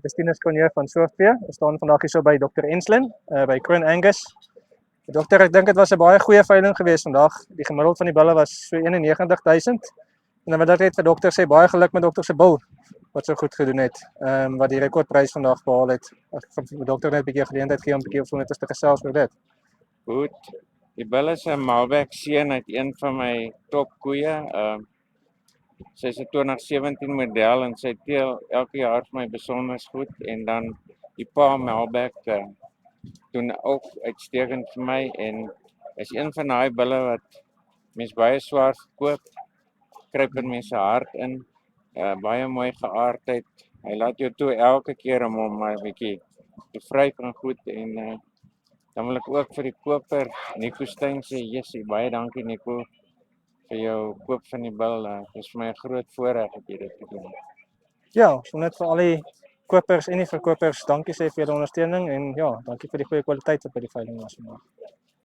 bestuurderskonjeur van Soortvee. Ons staan vandag hier so by Dr. Enslin, by Kroon Angus. Dokter, ek dink dit was 'n baie goeie veiling geweest vandag. Die gemiddeld van die bulle was so 91.000. En dan wil ek net vir dokter sê baie geluk met dokter se bil wat so goed gedoen het. Wat die rekordprys vandag behaal het. Ek vir dokter net 'n bietjie geleentheid gee om 'n bietjie op net te gesels oor dit. Goed. Die bil is 'n Malbec seun uit een van my top koeie. Sy's 'n 2017 model en sy teel elke jaar vir my besonder goed en dan die pa Malbec doen ook uitstekend vir my en is een van daai bulle wat mens baie swaar verkoop, kruip in mense hart in, baie mooi geaardheid. Hy laat jou toe elke keer om hom maar 'n bietjie te vryf en goed en dan wil ek ook vir die koper Nico Steyn sê, jessie, baie dankie Nico vir jou koop van die bil. Dit is vir my 'n groot voorreg dat jy dit gedoen het. Ja, so net vir al die kopers en die verkopers, dankie sê vir julle ondersteuning en ja, dankie vir die goeie kwaliteit wat by die veiling was vandag.